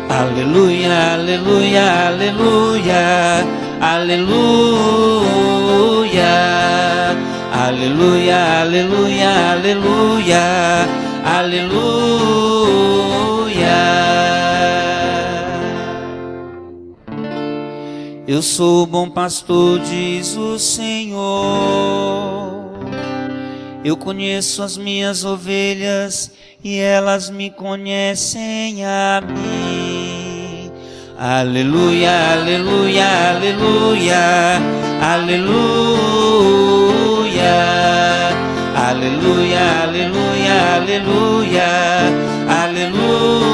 Aleluia, aleluia, aleluia, aleluia, aleluia, aleluia, aleluia, aleluia. Eu sou o bom pastor, diz o Senhor. Eu conheço as minhas ovelhas e elas me conhecem a mim. Aleluia, aleluia, aleluia, aleluia, aleluia, aleluia, aleluia, aleluia.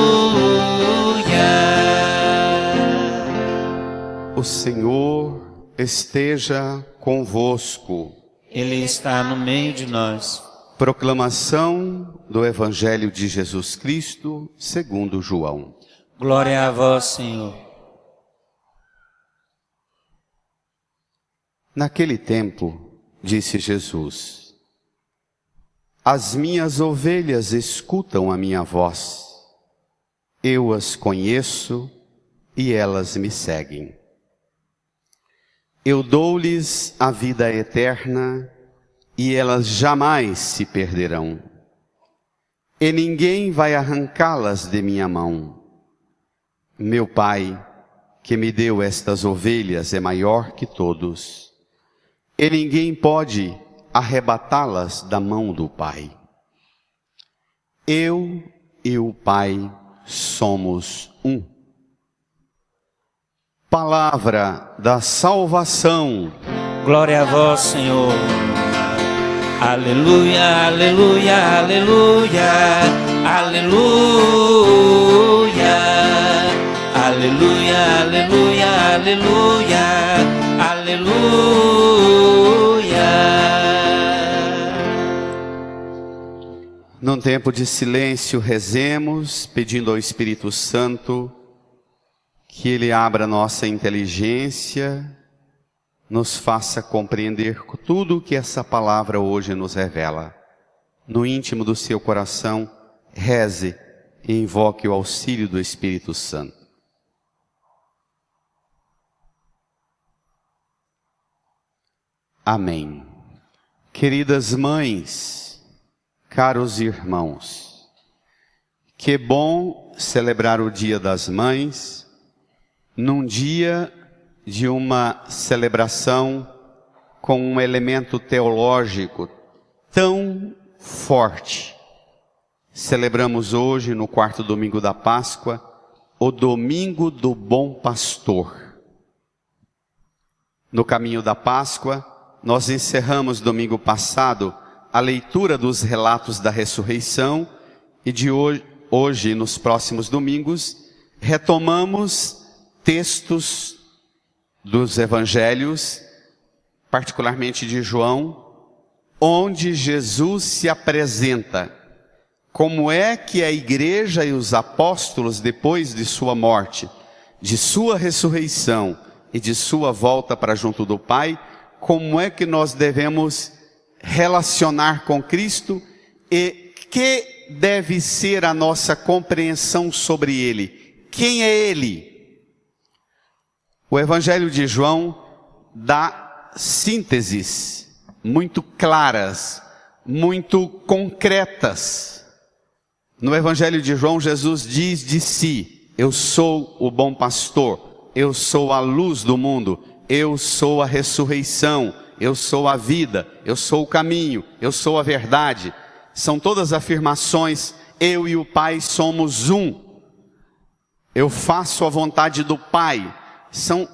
O Senhor esteja convosco. Ele está no meio de nós. Proclamação do Evangelho de Jesus Cristo, segundo João. Glória a vós, Senhor. Naquele tempo, disse Jesus: as minhas ovelhas escutam a minha voz. Eu as conheço e elas me seguem. Eu dou-lhes a vida eterna e elas jamais se perderão. E ninguém vai arrancá-las de minha mão. Meu Pai, que me deu estas ovelhas, é maior que todos. E ninguém pode arrebatá-las da mão do Pai. Eu e o Pai somos um. Palavra da salvação. Glória a vós, Senhor. Aleluia, aleluia, aleluia, aleluia, aleluia, aleluia, aleluia, aleluia. Num tempo de silêncio, rezemos, pedindo ao Espírito Santo que Ele abra nossa inteligência, nos faça compreender tudo o que essa palavra hoje nos revela. No íntimo do seu coração, reze e invoque o auxílio do Espírito Santo. Amém. Queridas mães, caros irmãos, que bom celebrar o Dia das Mães, num dia de uma celebração com um elemento teológico tão forte. Celebramos hoje, no quarto domingo da Páscoa, o Domingo do Bom Pastor. No caminho da Páscoa, nós encerramos domingo passado a leitura dos relatos da ressurreição e de hoje, nos próximos domingos, retomamos textos dos evangelhos, particularmente de João, onde Jesus se apresenta. Como é que a igreja e os apóstolos, depois de sua morte, de sua ressurreição e de sua volta para junto do Pai, como é que nós devemos relacionar com Cristo e que deve ser a nossa compreensão sobre Ele? Quem é Ele? O Evangelho de João dá sínteses muito claras, muito concretas. No Evangelho de João, Jesus diz de si: eu sou o bom pastor, eu sou a luz do mundo, eu sou a ressurreição, eu sou a vida, eu sou o caminho, eu sou a verdade. São todas afirmações, eu e o Pai somos um. Eu faço a vontade do Pai. São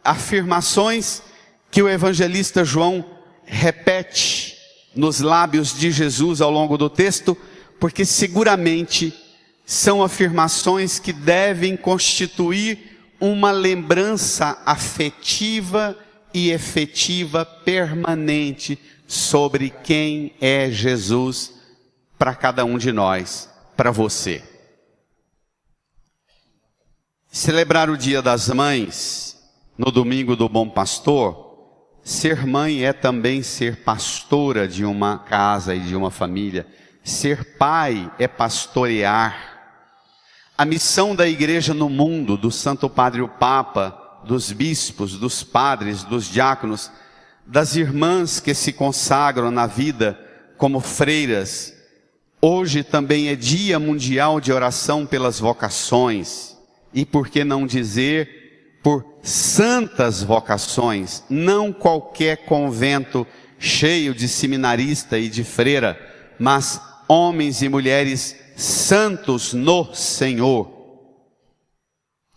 afirmações que o evangelista João repete nos lábios de Jesus ao longo do texto, porque seguramente são afirmações que devem constituir uma lembrança afetiva e efetiva permanente sobre quem é Jesus para cada um de nós, para você. Celebrar o Dia das Mães, no domingo do Bom Pastor, ser mãe é também ser pastora de uma casa e de uma família. Ser pai é pastorear. a missão da igreja no mundo, do Santo Padre o Papa, dos bispos, dos padres, dos diáconos, das irmãs que se consagram na vida como freiras. Hoje também é Dia Mundial de Oração pelas Vocações, e por que não dizer por santas vocações, não qualquer convento cheio de seminarista e de freira, mas homens e mulheres santos no Senhor.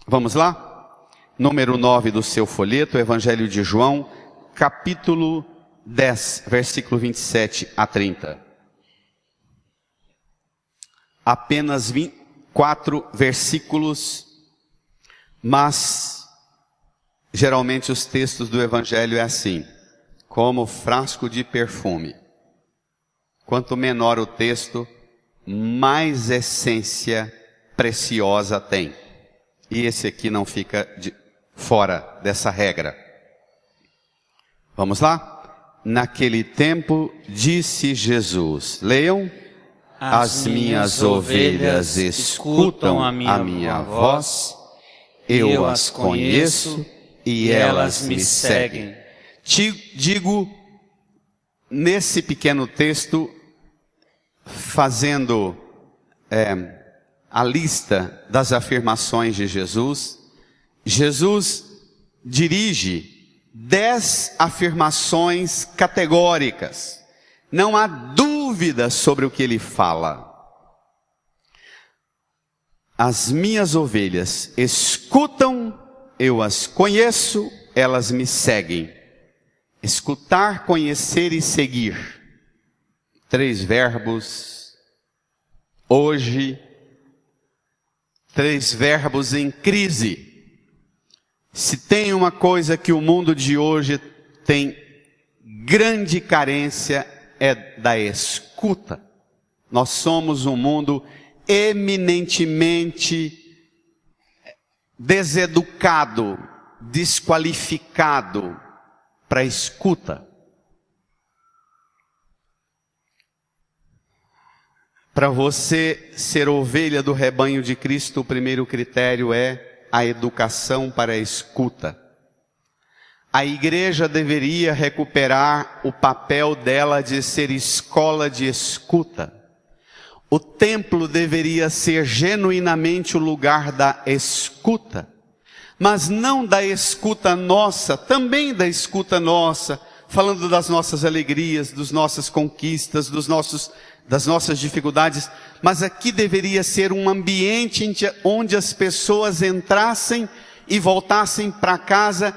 Vamos lá? Número 9 do seu folheto, Evangelho de João, capítulo 10, versículo 27 a 30. Apenas 4 versículos, mas geralmente os textos do Evangelho é assim, como frasco de perfume. Quanto menor o texto, mais essência preciosa tem. E esse aqui não fica fora dessa regra. Vamos lá? Naquele tempo disse Jesus, leiam: as minhas ovelhas escutam a minha voz, eu as conheço e elas me seguem. Te digo, nesse pequeno texto, fazendo a lista das afirmações de Jesus, Jesus dirige 10 afirmações categóricas. Não há dúvida sobre o que ele fala. As minhas ovelhas escutam, eu as conheço, elas me seguem. Escutar, conhecer e seguir. 3 verbos, hoje, 3 verbos em crise. Se tem uma coisa que o mundo de hoje tem grande carência, é da escuta. Nós somos um mundo eminentemente deseducado, desqualificado para a escuta. Para você ser ovelha do rebanho de Cristo, o primeiro critério é a educação para a escuta. A igreja deveria recuperar o papel dela de ser escola de escuta. O templo deveria ser genuinamente o lugar da escuta. Mas não da escuta nossa, também da escuta nossa, falando das nossas alegrias, das nossas conquistas, das nossas dificuldades, mas aqui deveria ser um ambiente onde as pessoas entrassem e voltassem para casa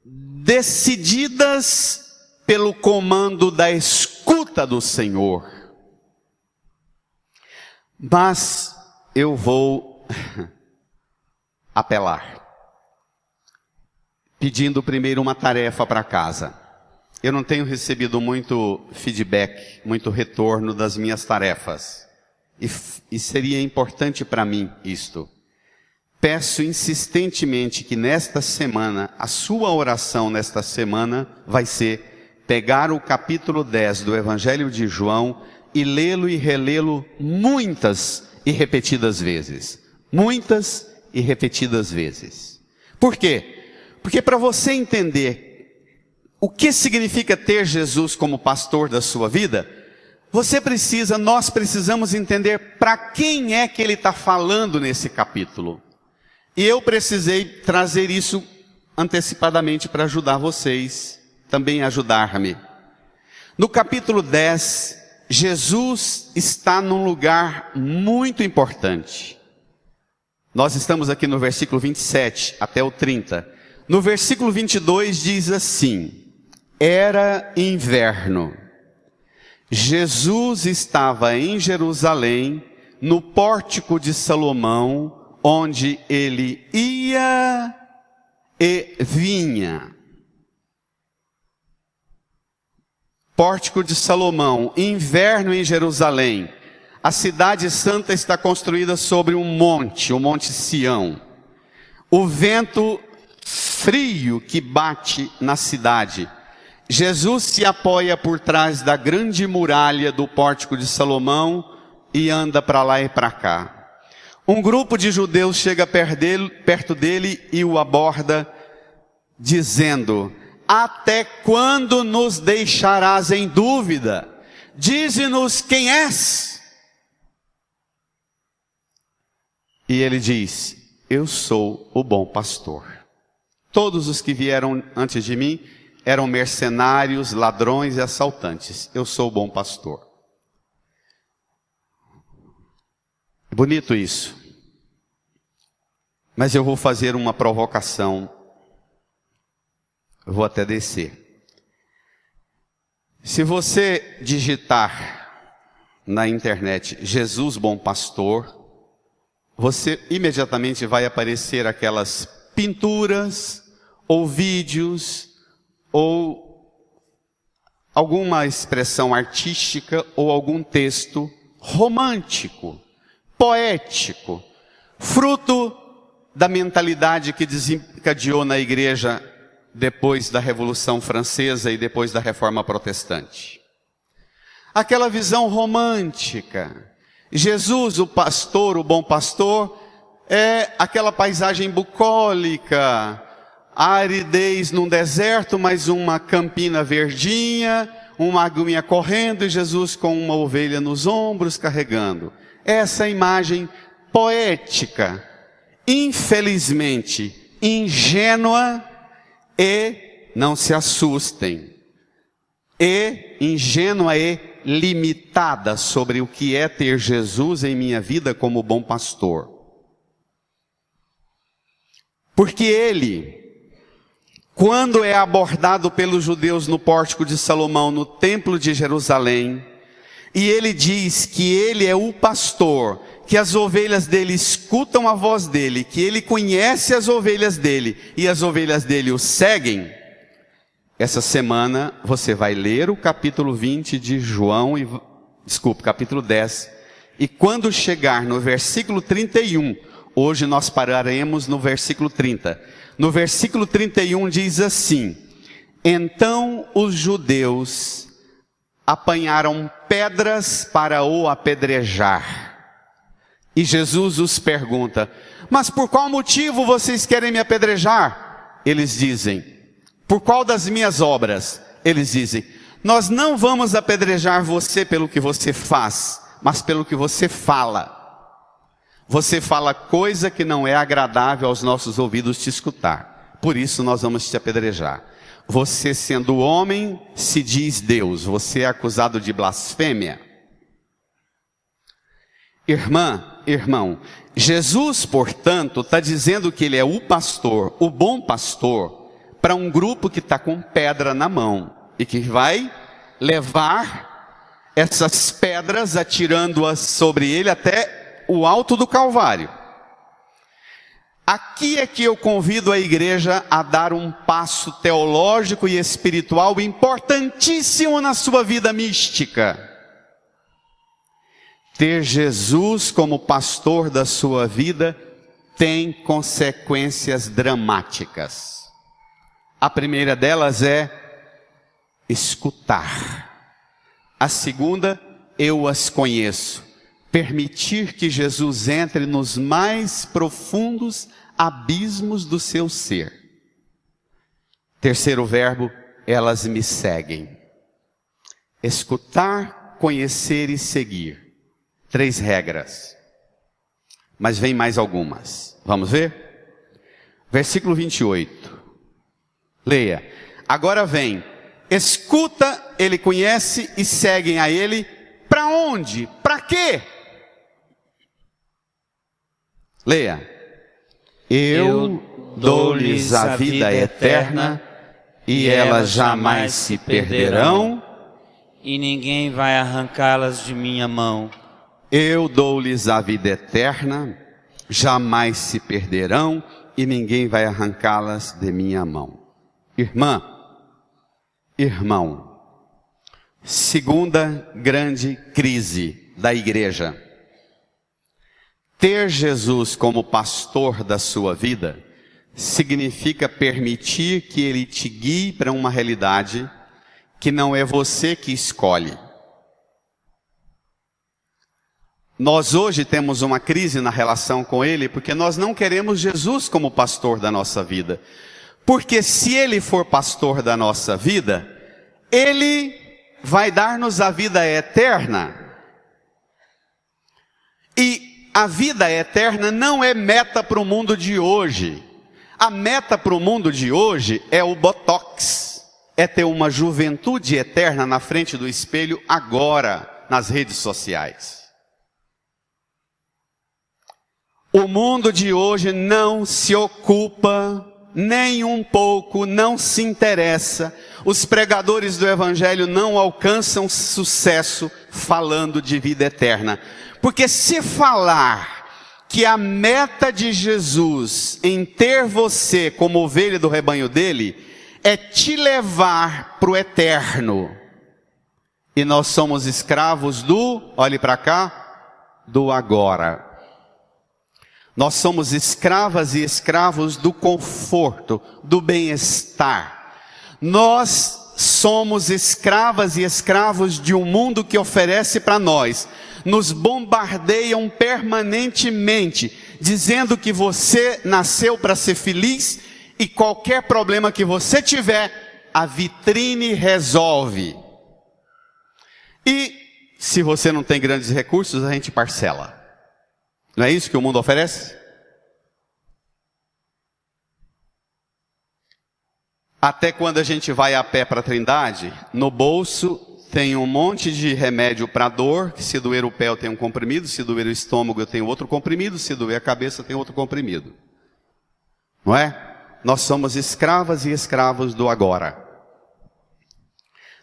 decididas pelo comando da escuta do Senhor. Mas eu vou apelar, pedindo primeiro uma tarefa para casa. Eu não tenho recebido muito feedback, muito retorno das minhas tarefas. E seria importante para mim isto. Peço insistentemente que nesta semana, a sua oração nesta semana vai ser pegar o capítulo 10 do Evangelho de João e lê-lo e relê-lo muitas e repetidas vezes. Muitas e repetidas vezes. Por quê? Porque para você entender o que significa ter Jesus como pastor da sua vida, nós precisamos entender para quem é que ele está falando nesse capítulo. E eu precisei trazer isso antecipadamente para ajudar vocês, também ajudar-me. No capítulo 10, Jesus está num lugar muito importante. Nós estamos aqui no versículo 27 até o 30. No versículo 22 diz assim: era inverno. Jesus estava em Jerusalém, no pórtico de Salomão, onde ele ia e vinha. Pórtico de Salomão, inverno em Jerusalém. A cidade santa está construída sobre um monte, o Monte Sião. O vento frio que bate na cidade. Jesus se apoia por trás da grande muralha do Pórtico de Salomão e anda para lá e para cá. Um grupo de judeus chega perto dele e o aborda, dizendo: até quando nos deixarás em dúvida? Dize-nos quem és. E ele diz: eu sou o bom pastor. Todos os que vieram antes de mim eram mercenários, ladrões e assaltantes. Eu sou o bom pastor. Bonito isso. Mas eu vou fazer uma provocação. Eu vou até descer. Se você digitar na internet Jesus Bom Pastor, você imediatamente vai aparecer aquelas pinturas, ou vídeos, ou alguma expressão artística, ou algum texto romântico, poético, fruto da mentalidade que desencadeou na igreja depois da Revolução Francesa e depois da Reforma Protestante. Aquela visão romântica. Jesus, o pastor, o bom pastor, é aquela paisagem bucólica, a aridez num deserto, mas uma campina verdinha, uma aguinha correndo e Jesus com uma ovelha nos ombros carregando. Essa imagem poética, infelizmente ingênua e, não se assustem, ingênua e limitada sobre o que é ter Jesus em minha vida como bom pastor. Porque ele, quando é abordado pelos judeus no pórtico de Salomão, no templo de Jerusalém, e ele diz que ele é o pastor, que as ovelhas dele escutam a voz dele, que ele conhece as ovelhas dele, e as ovelhas dele o seguem. Essa semana você vai ler o capítulo 20 de João, capítulo 10, e quando chegar no versículo 31, hoje nós pararemos no versículo 30. No versículo 31 diz assim: então os judeus apanharam pedras para o apedrejar. E Jesus os pergunta: mas por qual motivo vocês querem me apedrejar? Eles dizem: por qual das minhas obras? Eles dizem: nós não vamos apedrejar você pelo que você faz, mas pelo que você fala. Você fala coisa que não é agradável aos nossos ouvidos te escutar. Por isso nós vamos te apedrejar. Você, sendo homem, se diz Deus. Você é acusado de blasfêmia. Irmão, Jesus, portanto, está dizendo que ele é o pastor, o bom pastor, para um grupo que está com pedra na mão e que vai levar essas pedras, atirando-as sobre ele até o alto do Calvário. Aqui é que eu convido a igreja a dar um passo teológico e espiritual importantíssimo na sua vida mística. Ter Jesus como pastor da sua vida tem consequências dramáticas. A primeira delas é escutar. A segunda, eu as conheço. Permitir que Jesus entre nos mais profundos abismos do seu ser. Terceiro verbo, elas me seguem. Escutar, conhecer e seguir. 3 regras. Mas vem mais algumas. Vamos ver? Versículo 28. Leia. Agora vem. Escuta, ele conhece e seguem a ele. Para onde? Para quê? Leia. Eu dou-lhes a vida eterna e elas jamais se perderão e ninguém vai arrancá-las de minha mão. Eu dou-lhes a vida eterna, jamais se perderão e ninguém vai arrancá-las de minha mão. Irmão, segunda grande crise da igreja. Ter Jesus como pastor da sua vida significa permitir que ele te guie para uma realidade que não é você que escolhe. Nós hoje temos uma crise na relação com Ele, porque nós não queremos Jesus como pastor da nossa vida. Porque se Ele for pastor da nossa vida, Ele vai dar-nos a vida eterna. E a vida eterna não é meta para o mundo de hoje. A meta para o mundo de hoje é o Botox. É ter uma juventude eterna na frente do espelho agora, nas redes sociais. O mundo de hoje não se ocupa nem um pouco, não se interessa. Os pregadores do Evangelho não alcançam sucesso falando de vida eterna. Porque se falar que a meta de Jesus em ter você como ovelha do rebanho dele é te levar para o eterno. E nós somos escravos do, olhe para cá, do agora. Nós somos escravas e escravos do conforto, do bem-estar. Nós somos escravas e escravos de um mundo que oferece para nós. Nos bombardeiam permanentemente, dizendo que você nasceu para ser feliz e qualquer problema que você tiver, a vitrine resolve. E se você não tem grandes recursos, a gente parcela. Não é isso que o mundo oferece? Até quando a gente vai a pé para a Trindade, no bolso tem um monte de remédio para dor, que se doer o pé eu tenho um comprimido, se doer o estômago eu tenho outro comprimido, se doer a cabeça eu tenho outro comprimido. Não é? Nós somos escravas e escravos do agora.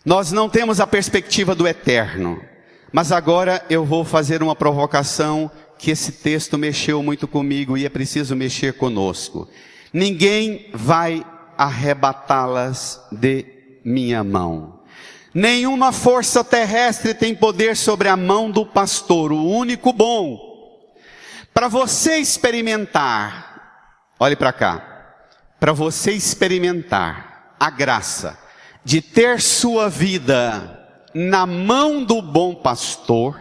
Nós não temos a perspectiva do eterno. Mas agora eu vou fazer uma provocação que esse texto mexeu muito comigo e é preciso mexer conosco. Ninguém vai arrebatá-las de minha mão. Nenhuma força terrestre tem poder sobre a mão do pastor, o único bom. Para você experimentar, olhe para cá, para você experimentar a graça de ter sua vida na mão do bom pastor,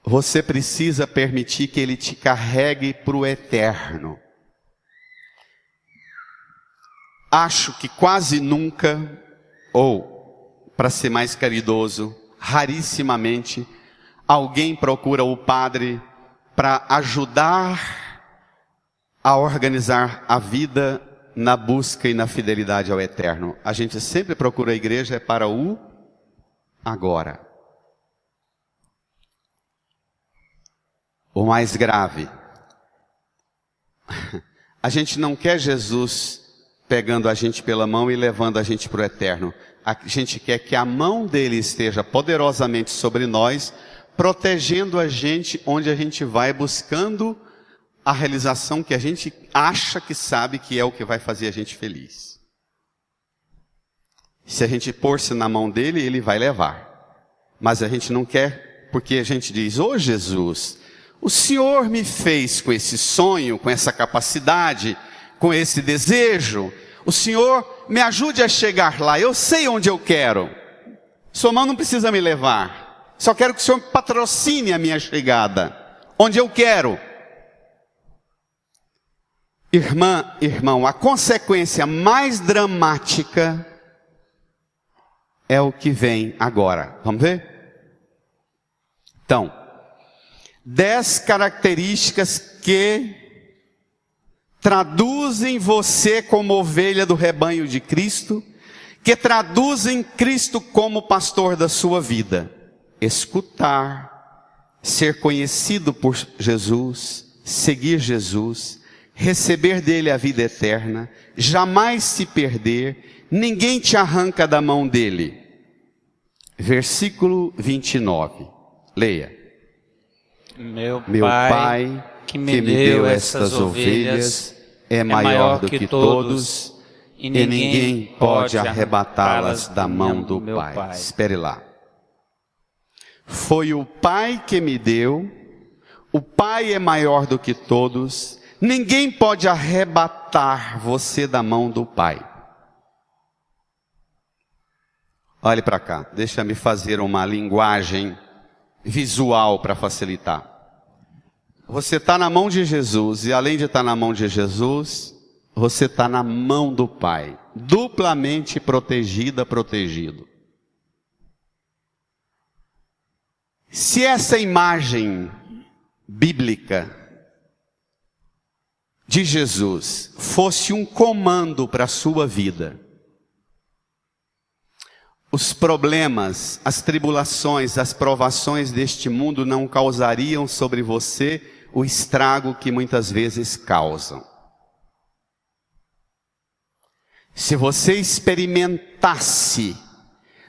você precisa permitir que ele te carregue para o eterno. Acho que quase nunca, ou, para ser mais caridoso, rarissimamente, alguém procura o padre para ajudar a organizar a vida na busca e na fidelidade ao eterno. A gente sempre procura a igreja para o agora. O mais grave, a gente não quer Jesus pegando a gente pela mão e levando a gente para o eterno. A gente quer que a mão dele esteja poderosamente sobre nós, protegendo a gente onde a gente vai, buscando a realização que a gente acha que sabe que é o que vai fazer a gente feliz. Se a gente pôr-se na mão dele, ele vai levar. Mas a gente não quer, porque a gente diz: ô Jesus, o Senhor me fez com esse sonho, com essa capacidade, com esse desejo. O Senhor me ajude a chegar lá. Eu sei onde eu quero. Sua mão não precisa me levar. Só quero que o Senhor patrocine a minha chegada. Onde eu quero. Irmã, irmão, a consequência mais dramática é o que vem agora. Vamos ver? Então, 10 características que traduzem você como ovelha do rebanho de Cristo, que traduzem Cristo como pastor da sua vida. Escutar, ser conhecido por Jesus, seguir Jesus, receber dele a vida eterna, jamais se perder, ninguém te arranca da mão dele. Versículo 29, leia. Meu Pai que me deu estas ovelhas é maior do que todos, e ninguém pode arrebatá-las da mão do Pai. Espere lá. Foi o Pai que me deu, o Pai é maior do que todos, ninguém pode arrebatar você da mão do Pai. Olhe para cá, deixa-me fazer uma linguagem visual para facilitar. Você está na mão de Jesus, e além de estar na mão de Jesus, você está na mão do Pai, duplamente protegida, protegido. Se essa imagem bíblica de Jesus fosse um comando para a sua vida, os problemas, as tribulações, as provações deste mundo não causariam sobre você o estrago que muitas vezes causam. Se você experimentasse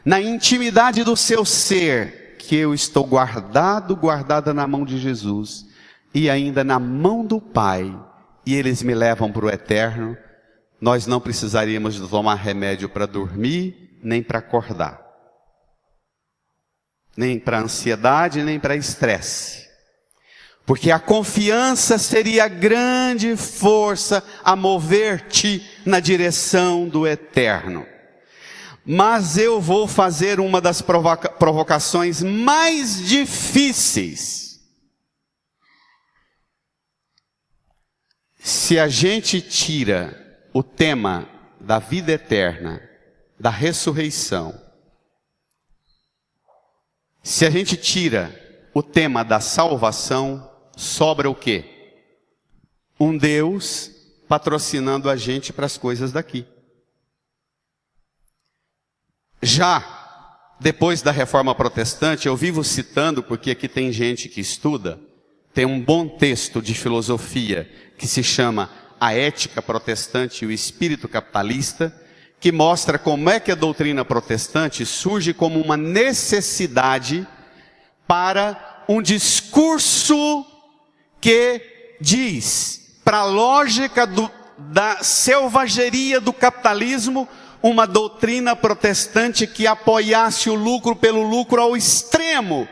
na intimidade do seu ser que eu estou guardada na mão de Jesus e ainda na mão do Pai, e eles me levam para o eterno, nós não precisaríamos de tomar remédio para dormir, nem para acordar, nem para ansiedade, nem para estresse, porque a confiança seria a grande força a mover-te na direção do eterno. Mas eu vou fazer uma das provocações mais difíceis. Se a gente tira o tema da vida eterna, da ressurreição, se a gente tira o tema da salvação, sobra o quê? Um Deus patrocinando a gente para as coisas daqui. Já depois da Reforma Protestante, eu vivo citando, porque aqui tem gente que estuda, tem um bom texto de filosofia que se chama A Ética Protestante e o Espírito Capitalista, que mostra como é que a doutrina protestante surge como uma necessidade para um discurso que diz, para a lógica da selvageria do capitalismo, uma doutrina protestante que apoiasse o lucro pelo lucro ao extremo,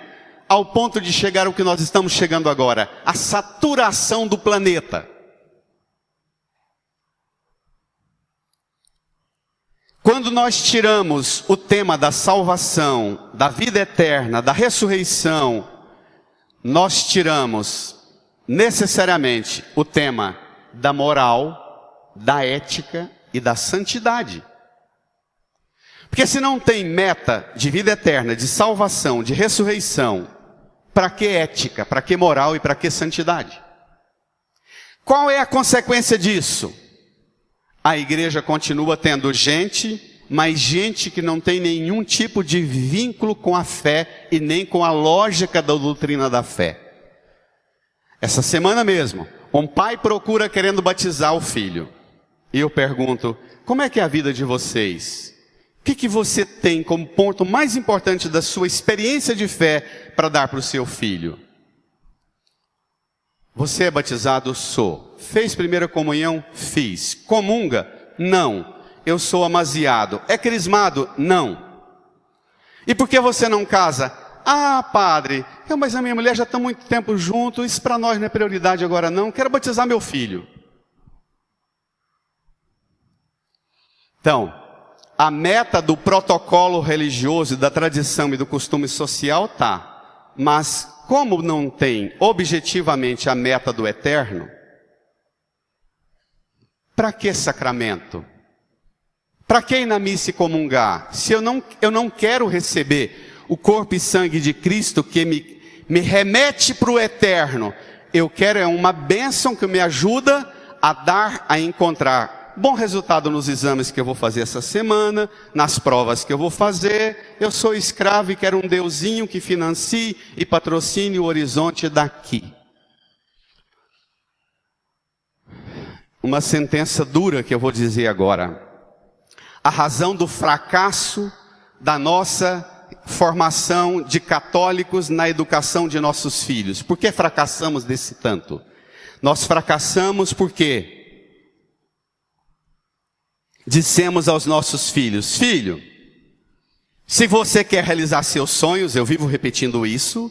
ao ponto de chegar ao que nós estamos chegando agora, a saturação do planeta. Quando nós tiramos o tema da salvação, da vida eterna, da ressurreição, nós tiramos necessariamente o tema da moral, da ética e da santidade. Porque se não tem meta de vida eterna, de salvação, de ressurreição, para que ética, para que moral e para que santidade? Qual é a consequência disso? A igreja continua tendo gente, mas gente que não tem nenhum tipo de vínculo com a fé e nem com a lógica da doutrina da fé. Essa semana mesmo, um pai procura querendo batizar o filho. E eu pergunto, como é que é a vida de vocês? O que você tem como ponto mais importante da sua experiência de fé para dar para o seu filho? Você é batizado? Sou. Fez primeira comunhão? Fiz. Comunga? Não. Eu sou amaziado. É crismado? Não. E por que você não casa? Ah, padre, mas a minha mulher já está muito tempo junto, isso para nós não é prioridade agora não, quero batizar meu filho. Então, a meta do protocolo religioso, da tradição e do costume social tá, mas como não tem objetivamente a meta do eterno, para que sacramento? Para que ir na missa e comungar? Se eu não quero receber o corpo e sangue de Cristo que me remete para o eterno, eu quero uma bênção que me ajuda a dar, a encontrar bom resultado nos exames que eu vou fazer essa semana, nas provas que eu vou fazer. Eu sou escravo e quero um deusinho que financie e patrocine o horizonte daqui. Uma sentença dura que eu vou dizer agora. A razão do fracasso da nossa formação de católicos na educação de nossos filhos. Por que fracassamos desse tanto? Nós fracassamos porque dissemos aos nossos filhos, filho, se você quer realizar seus sonhos, eu vivo repetindo isso,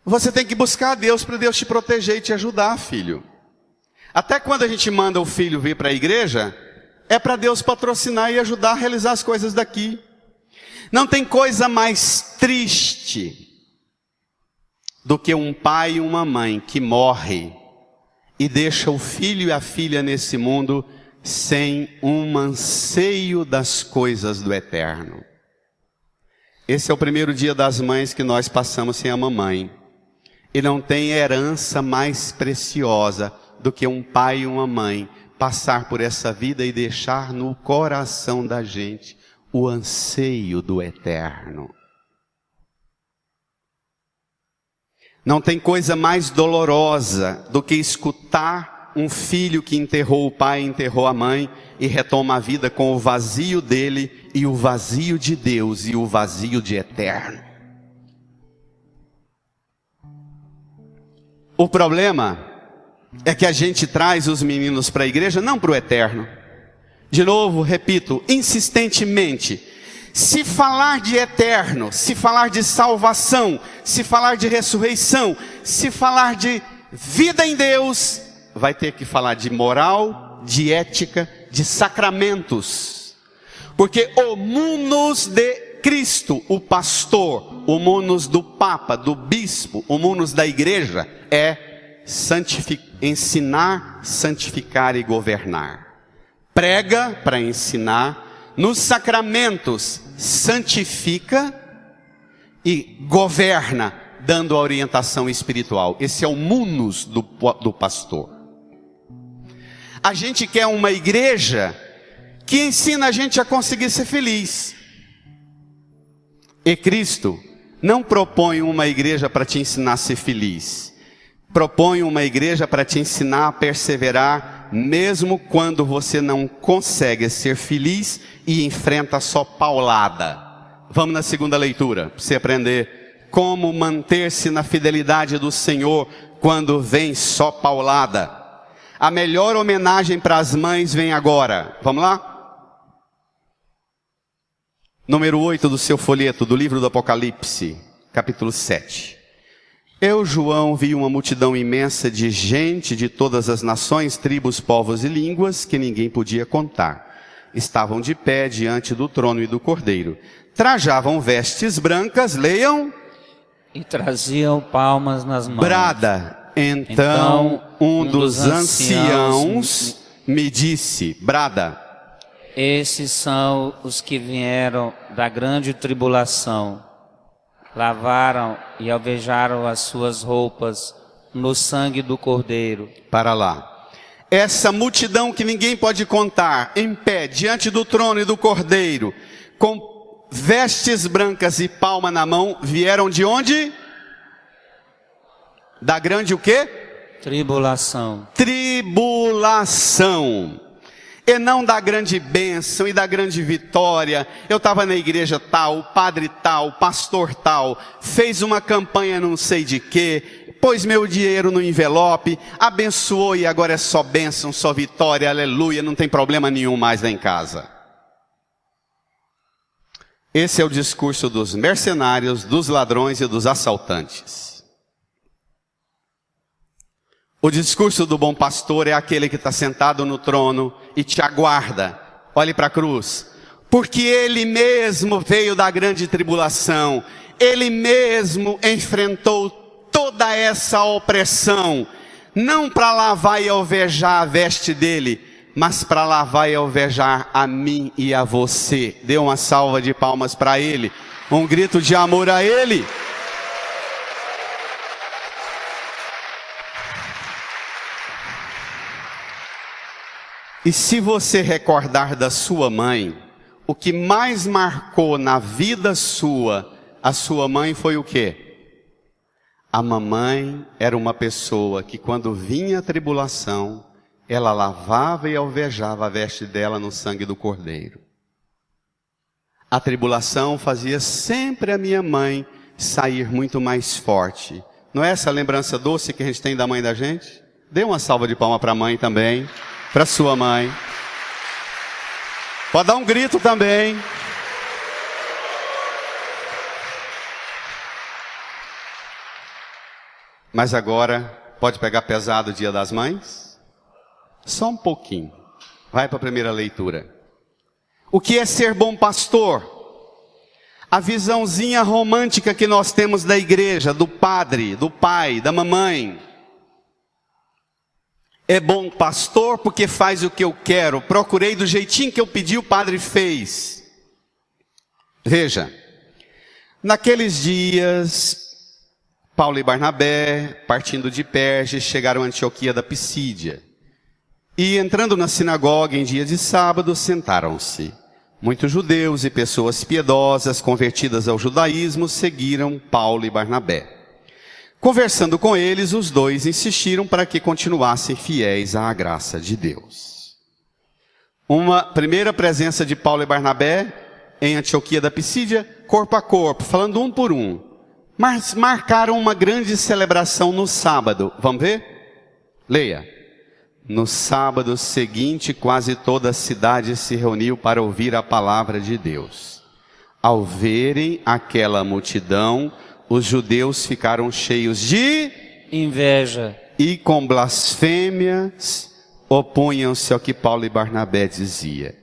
você tem que buscar a Deus para Deus te proteger e te ajudar, filho. Até quando a gente manda o filho vir para a igreja, é para Deus patrocinar e ajudar a realizar as coisas daqui. Não tem coisa mais triste do que um pai e uma mãe que morre e deixa o filho e a filha nesse mundo sem um anseio das coisas do eterno. Esse é o primeiro dia das mães que nós passamos sem a mamãe. E não tem herança mais preciosa do que um pai e uma mãe passar por essa vida e deixar no coração da gente o anseio do eterno. Não tem coisa mais dolorosa do que escutar um filho que enterrou o pai, enterrou a mãe e retoma a vida com o vazio dele e o vazio de Deus e o vazio de eterno. O problema é que a gente traz os meninos para a igreja, não para o eterno. De novo, repito, insistentemente, se falar de eterno, se falar de salvação, se falar de ressurreição, se falar de vida em Deus, vai ter que falar de moral, de ética, de sacramentos. Porque o munus de Cristo, o pastor, o munus do Papa, do bispo, o munus da igreja é ensinar, santificar e governar. Prega para ensinar, nos sacramentos santifica e governa, dando a orientação espiritual. Esse é o munus do pastor. A gente quer uma igreja que ensina a gente a conseguir ser feliz. E Cristo não propõe uma igreja para te ensinar a ser feliz. Propõe uma igreja para te ensinar a perseverar, mesmo quando você não consegue ser feliz e enfrenta só paulada. Vamos na segunda leitura, para você aprender como manter-se na fidelidade do Senhor quando vem só paulada. A melhor homenagem para as mães vem agora. Vamos lá? Número 8 do seu folheto, do livro do Apocalipse, capítulo 7. Eu, João, vi uma multidão imensa de gente de todas as nações, tribos, povos e línguas, que ninguém podia contar. Estavam de pé diante do trono e do Cordeiro. Trajavam vestes brancas, leiam. E traziam palmas nas mãos. Brada. Então um dos anciãos me disse, brada. Esses são os que vieram da grande tribulação. Lavaram e alvejaram as suas roupas no sangue do Cordeiro. Para lá. Essa multidão que ninguém pode contar, em pé, diante do trono e do Cordeiro, com vestes brancas e palma na mão, vieram de onde? Da grande o quê? Tribulação. Tribulação. E não da grande bênção e da grande vitória. Eu estava na igreja tal, padre tal, pastor tal, fez uma campanha não sei de quê, pôs meu dinheiro no envelope, abençoou e agora é só bênção, só vitória, aleluia, não tem problema nenhum mais lá em casa. Esse é o discurso dos mercenários, dos ladrões e dos assaltantes. O discurso do bom pastor é aquele que está sentado no trono e te aguarda. Olhe para a cruz. Porque ele mesmo veio da grande tribulação. Ele mesmo enfrentou toda essa opressão. Não para lavar e alvejar a veste dele, mas para lavar e alvejar a mim e a você. Dê uma salva de palmas para ele. Um grito de amor a ele. E se você recordar da sua mãe, o que mais marcou na vida sua, a sua mãe foi o quê? A mamãe era uma pessoa que quando vinha a tribulação, ela lavava e alvejava a veste dela no sangue do Cordeiro. A tribulação fazia sempre a minha mãe sair muito mais forte. Não é essa lembrança doce que a gente tem da mãe da gente? Dê uma salva de palmas para a mãe também. Para sua mãe. Pode dar um grito também. Mas agora, pode pegar pesado o Dia das Mães? Só um pouquinho. Vai para a primeira leitura. O que é ser bom pastor? A visãozinha romântica que nós temos da igreja, do padre, do pai, da mamãe. É bom pastor porque faz o que eu quero. Procurei do jeitinho que eu pedi, o padre fez. Veja, naqueles dias, Paulo e Barnabé, partindo de Perge, chegaram a Antioquia da Pisídia. E entrando na sinagoga em dia de sábado, sentaram-se. Muitos judeus e pessoas piedosas, convertidas ao judaísmo, seguiram Paulo e Barnabé. Conversando com eles, os dois insistiram para que continuassem fiéis à graça de Deus. Uma primeira presença de Paulo e Barnabé em Antioquia da Pisídia, corpo a corpo, falando um por um. Mas marcaram uma grande celebração no sábado. Vamos ver? Leia. No sábado seguinte, quase toda a cidade se reuniu para ouvir a palavra de Deus. Ao verem aquela multidão, os judeus ficaram cheios de inveja e com blasfêmias opunham-se ao que Paulo e Barnabé diziam.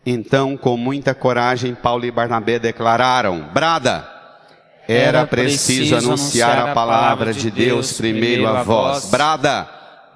Então, com muita coragem, Paulo e Barnabé declararam: Brada, era preciso anunciar a palavra de Deus primeiro a vós. Brada,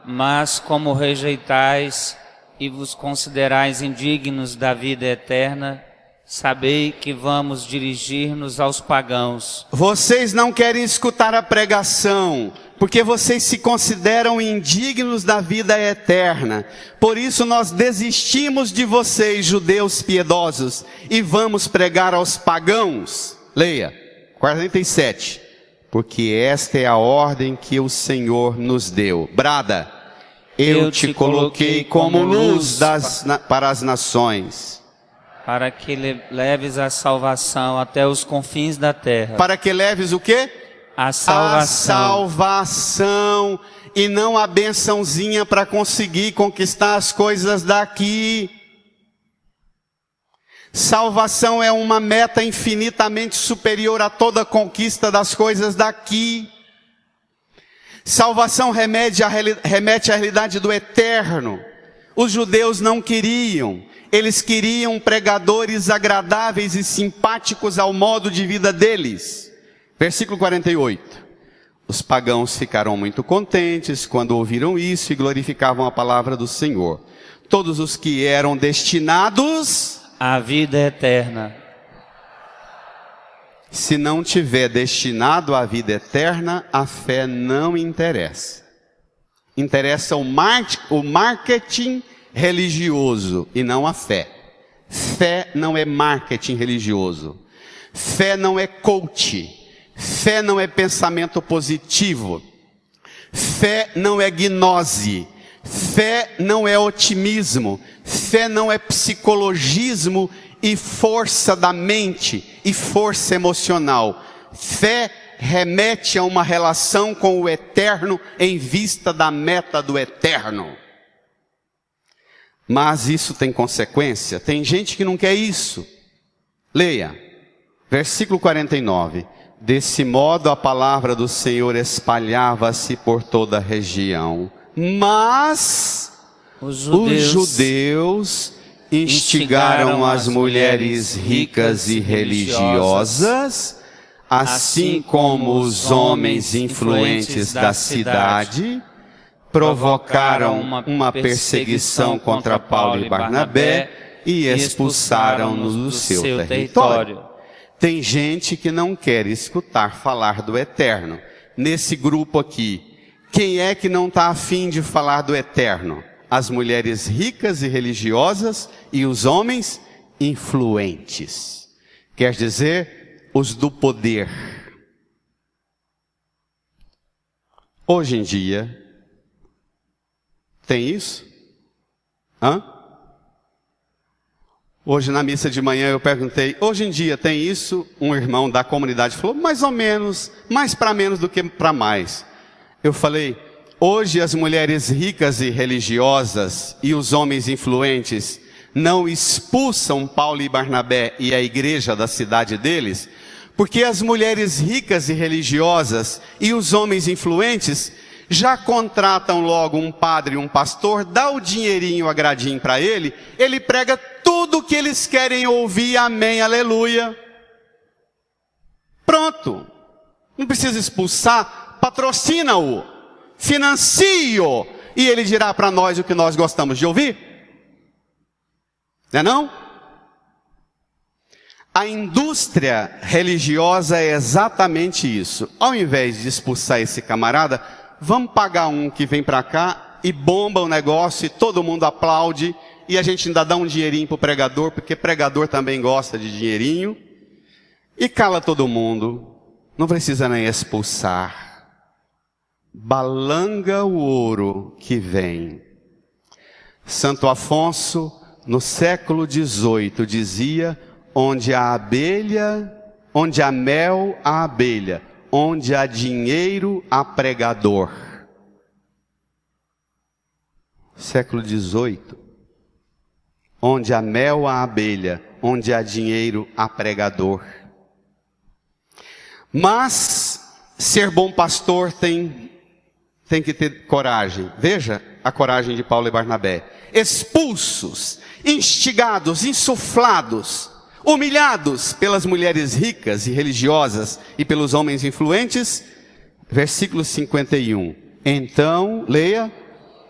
mas como rejeitais e vos considerais indignos da vida eterna, sabei que vamos dirigir-nos aos pagãos. Vocês não querem escutar a pregação, porque vocês se consideram indignos da vida eterna. Por isso nós desistimos de vocês, judeus piedosos, e vamos pregar aos pagãos. Leia, 47. Porque esta é a ordem que o Senhor nos deu. Brada, eu te coloquei como luz para as nações. Para que leves a salvação até os confins da terra. Para que leves o quê? A salvação. A salvação. E não a bençãozinha para conseguir conquistar as coisas daqui. Salvação é uma meta infinitamente superior a toda conquista das coisas daqui. Salvação remete à realidade do eterno. Os judeus não queriam. Eles queriam pregadores agradáveis e simpáticos ao modo de vida deles. Versículo 48. Os pagãos ficaram muito contentes quando ouviram isso e glorificavam a palavra do Senhor. Todos os que eram destinados a vida eterna. Se não tiver destinado à vida eterna, a fé não interessa. Interessa o marketing religioso e não a fé. Fé não é marketing religioso. Fé não é coach. Fé não é pensamento positivo. Fé não é gnose. Fé não é otimismo. Fé não é psicologismo e força da mente e força emocional. Fé remete a uma relação com o eterno em vista da meta do eterno. Mas isso tem consequência. Tem gente que não quer isso. Leia. Versículo 49. Desse modo a palavra do Senhor espalhava-se por toda a região. Mas os judeus instigaram as mulheres ricas e religiosas, assim como os homens influentes da cidade, provocaram uma perseguição contra Paulo e Barnabé e expulsaram-nos do seu território. Tem gente que não quer escutar falar do eterno. Nesse grupo aqui, quem é que não está afim de falar do eterno? As mulheres ricas e religiosas e os homens influentes. Quer dizer, os do poder. Hoje em dia, tem isso? Hoje na missa de manhã eu perguntei, hoje em dia tem isso? Um irmão da comunidade falou, mais ou menos, mais para menos do que para mais. Eu falei, hoje as mulheres ricas e religiosas e os homens influentes não expulsam Paulo e Barnabé e a igreja da cidade deles, porque as mulheres ricas e religiosas e os homens influentes já contratam logo um padre, um pastor, dá o dinheirinho, o agradinho para ele, ele prega tudo o que eles querem ouvir, amém, aleluia. Pronto. Não precisa expulsar, patrocina-o, financie-o, e ele dirá para nós o que nós gostamos de ouvir. Não é não? A indústria religiosa é exatamente isso. Ao invés de expulsar esse camarada, vamos pagar um que vem para cá e bomba o negócio e todo mundo aplaude, e a gente ainda dá um dinheirinho para o pregador, porque pregador também gosta de dinheirinho, e cala todo mundo. Não precisa nem expulsar. Balanga o ouro que vem. Santo Afonso, no século XVIII, dizia: onde há abelha, onde há mel, há abelha. Onde há dinheiro, há pregador. Século XVIII. Onde há mel, há abelha. Onde há dinheiro, há pregador. Mas ser bom pastor tem que ter coragem. Veja a coragem de Paulo e Barnabé. Expulsos, instigados, insuflados, humilhados pelas mulheres ricas e religiosas e pelos homens influentes. Versículo 51. Então, leia.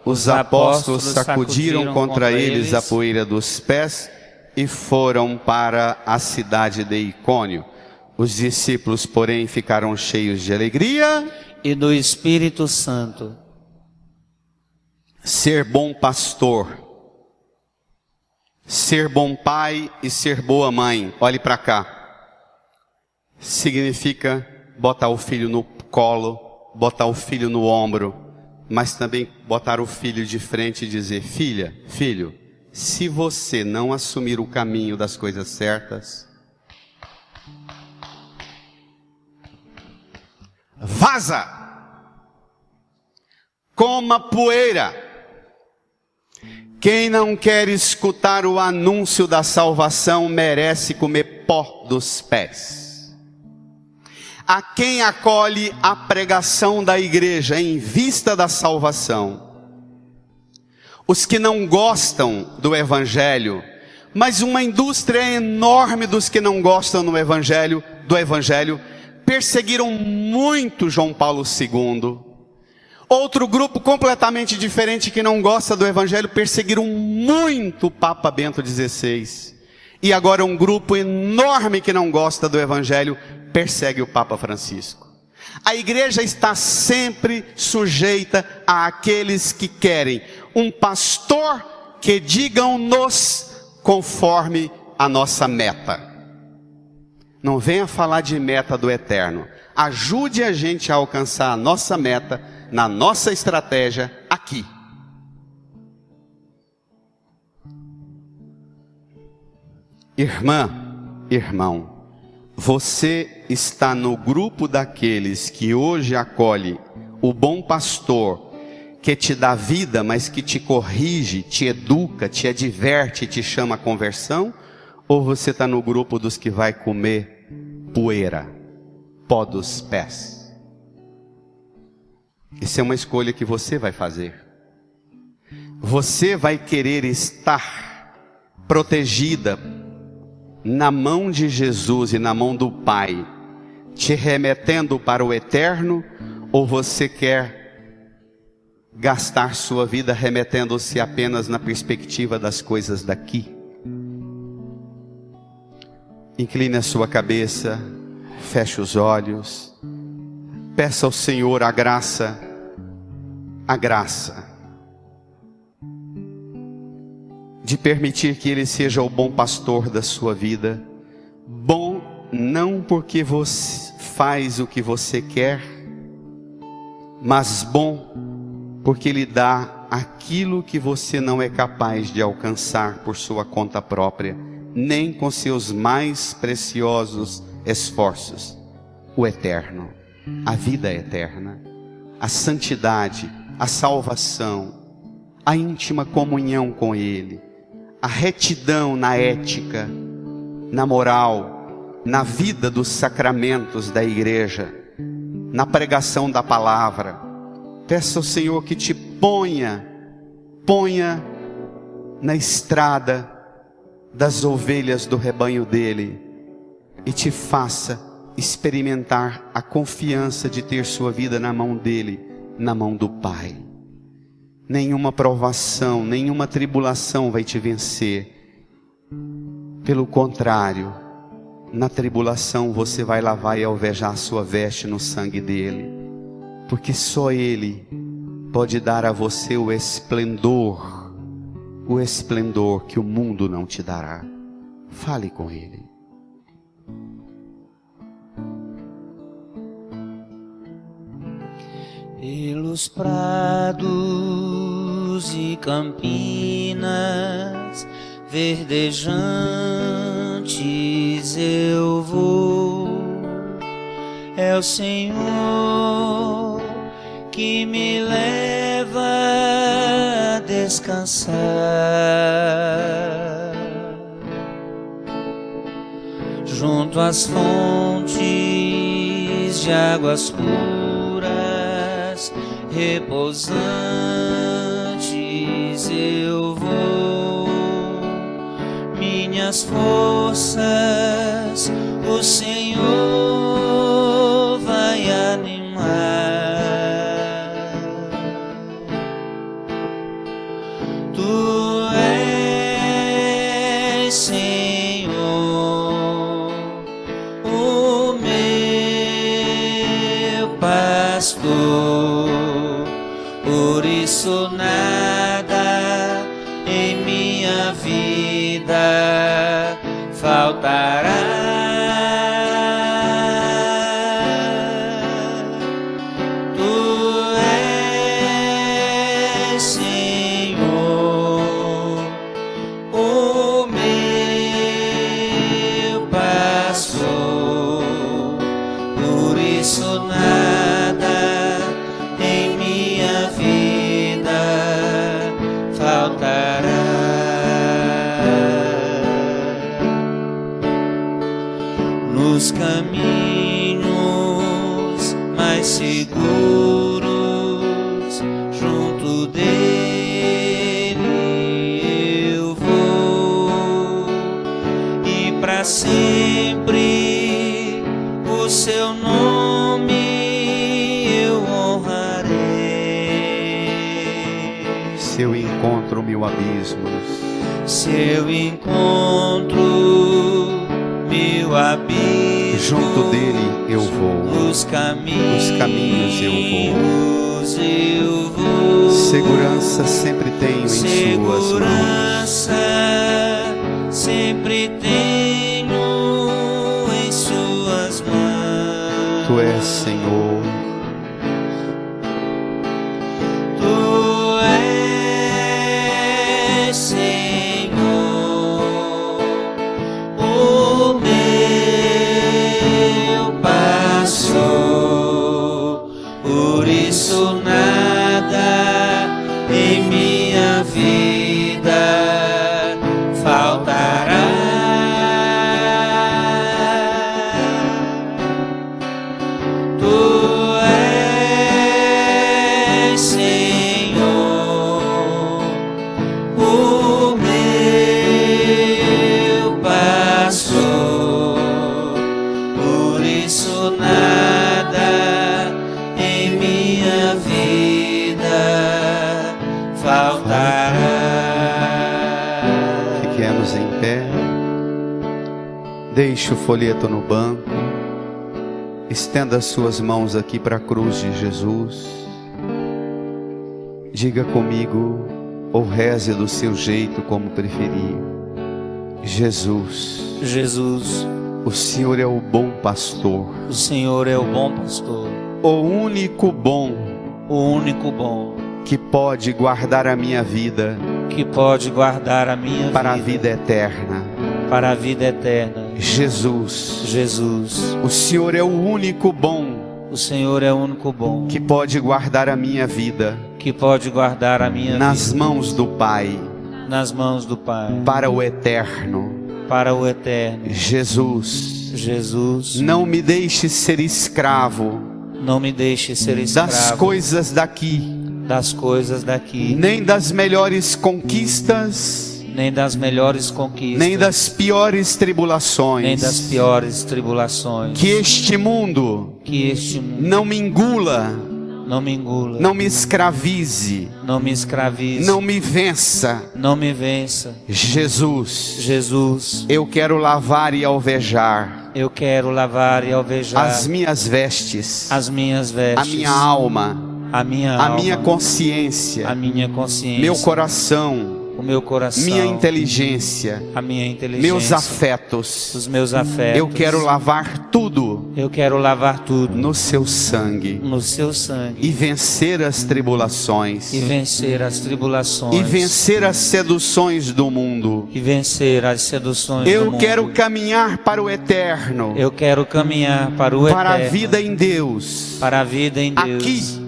Os apóstolos sacudiram contra eles a poeira dos pés e foram para a cidade de Icônio. Os discípulos, porém, ficaram cheios de alegria e do Espírito Santo. Ser bom pastor, ser bom pai e ser boa mãe, olhe para cá, significa botar o filho no colo, botar o filho no ombro, mas também botar o filho de frente e dizer: filha, filho, se você não assumir o caminho das coisas certas, vaza, coma poeira. Quem não quer escutar o anúncio da salvação merece comer pó dos pés. A quem acolhe a pregação da igreja em vista da salvação, os que não gostam do evangelho, mas uma indústria enorme dos que não gostam do evangelho, perseguiram muito João Paulo II. Outro grupo completamente diferente que não gosta do evangelho perseguiram muito o Papa Bento XVI. E agora um grupo enorme que não gosta do evangelho persegue o Papa Francisco. A igreja está sempre sujeita àqueles que querem um pastor que digam-nos conforme a nossa meta. Não venha falar de meta do eterno. Ajude a gente a alcançar a nossa meta, na nossa estratégia, aqui. Irmã, irmão, você está no grupo daqueles que hoje acolhe o bom pastor, que te dá vida, mas que te corrige, te educa, te adverte, te chama à conversão? Ou você está no grupo dos que vai comer poeira, pó dos pés? Isso é uma escolha que você vai fazer. Você vai querer estar protegida na mão de Jesus e na mão do Pai, te remetendo para o eterno, ou você quer gastar sua vida remetendo-se apenas na perspectiva das coisas daqui? Incline a sua cabeça, feche os olhos, peça ao Senhor a graça, de permitir que Ele seja o bom pastor da sua vida. Bom não porque você faz o que você quer, mas bom porque Ele dá aquilo que você não é capaz de alcançar por sua conta própria, nem com seus mais preciosos esforços. O eterno, a vida eterna, a santidade, a salvação, a íntima comunhão com Ele, a retidão na ética, na moral, na vida dos sacramentos da igreja, na pregação da palavra. Peça ao Senhor que te ponha na estrada das ovelhas do rebanho dele, e te faça experimentar a confiança de ter sua vida na mão dele, na mão do Pai. Nenhuma provação, nenhuma tribulação vai te vencer. Pelo contrário, na tribulação você vai lavar e alvejar a sua veste no sangue dele, porque só ele pode dar a você o esplendor que o mundo não te dará. Fale com ele. Pelos prados e campinas verdejantes eu vou. É o Senhor que me leva a descansar junto às fontes de águas puras, repousantes eu vou. Minhas forças o Senhor vai animar. Tu és, Senhor, o meu pastor, por isso nada em minha vida faltará. Tu és, Senhor, o meu pastor, por isso nada em minha vida faltará. Nos caminhos mais seguros, junto dele eu vou, e para sempre o seu nome eu honrarei. Seu encontro mil abismos, seu encontro mil abismos, junto dele eu vou. Nos caminhos eu vou. Segurança sempre tenho em suas mãos. Segurança sempre tenho em suas mãos. Tu és, Senhor, Tu és, Senhor, o meu pastor, por isso nada em minha vida faltará. Tu és, Senhor, o meu pastor, por isso nada em minha vida faltará. Fiquemos em pé. Deixe o folheto no banco. Estenda as suas mãos aqui para a cruz de Jesus. Diga comigo, ou reze do seu jeito, como preferir. Jesus, Jesus, o Senhor é o bom pastor, o Senhor é o bom pastor, o único bom que pode guardar a minha vida guardar a minha para a vida eterna. para a vida eterna. Jesus, Jesus, o Senhor é o único bom o Senhor é o único bom que pode guardar a minha vida guardar a minha nas vida mãos do Pai nas mãos do Pai para o eterno. para o eterno. Jesus, não me deixe ser escravo não me deixe ser escravo das coisas daqui, das coisas daqui, nem das melhores conquistas, nem das melhores conquistas, nem das piores tribulações, nem das piores tribulações. Que este mundo não me engula, não me engula, não me escravize, não me escravize, não me vença. não me vença. Jesus, eu quero lavar e alvejar, eu quero lavar e alvejar as minhas vestes, as minhas vestes, a minha alma, a minha consciência, a minha consciência, meu coração, o meu coração, minha inteligência, a minha inteligência, meus afetos, os meus afetos. Eu quero lavar tudo, eu quero lavar tudo no seu sangue, no seu sangue, e vencer as tribulações, e vencer as tribulações, e vencer as seduções do mundo, e vencer as seduções do mundo. Eu quero caminhar para o eterno, eu quero caminhar para o para eterno, a vida em Deus, para a vida em Deus,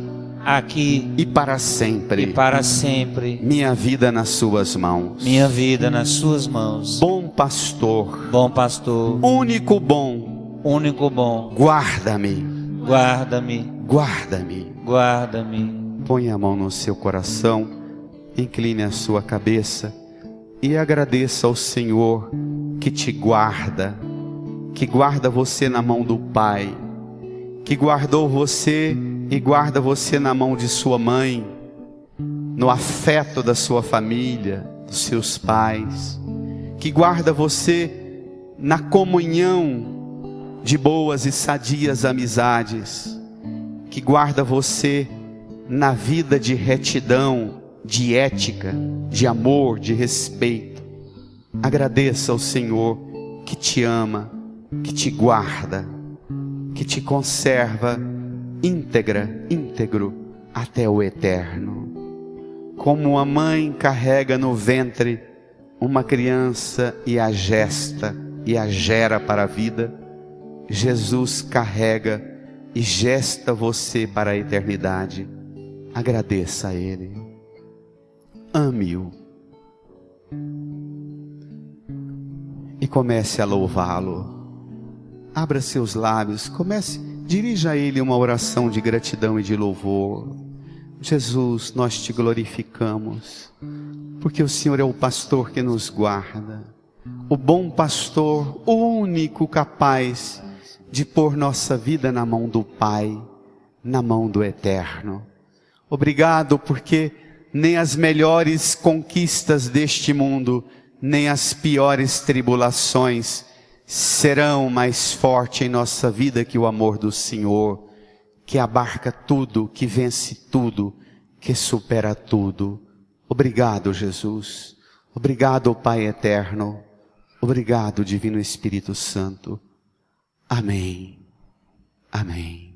aqui e para sempre. e para sempre. Minha vida nas suas mãos. Minha vida nas suas mãos. Bom pastor. Bom pastor. Único bom. Único bom. Guarda-me. Guarda-me. Guarda-me. Guarda-me. Põe a mão no seu coração, incline a sua cabeça e agradeça ao Senhor que te guarda, que guarda você na mão do Pai, que guardou você e guarda você na mão de sua mãe, no afeto da sua família, dos seus pais, que guarda você na comunhão de boas e sadias amizades, que guarda você na vida de retidão, de ética, de amor, de respeito. Agradeça ao Senhor que te ama, que te guarda, que te conserva íntegro até o eterno. Como a mãe carrega no ventre uma criança e a gesta e a gera para a vida, Jesus carrega e gesta você para a eternidade. Agradeça a Ele, ame-o e comece a louvá-lo. Abra seus lábios, dirija a Ele uma oração de gratidão e de louvor. Jesus, nós te glorificamos, porque o Senhor é o pastor que nos guarda, o bom pastor, o único capaz de pôr nossa vida na mão do Pai, na mão do Eterno. Obrigado, porque nem as melhores conquistas deste mundo, nem as piores tribulações serão mais fortes em nossa vida que o amor do Senhor, que abarca tudo, que vence tudo, que supera tudo. Obrigado, Jesus. Obrigado, Pai eterno. Obrigado, Divino Espírito Santo. Amém. Amém.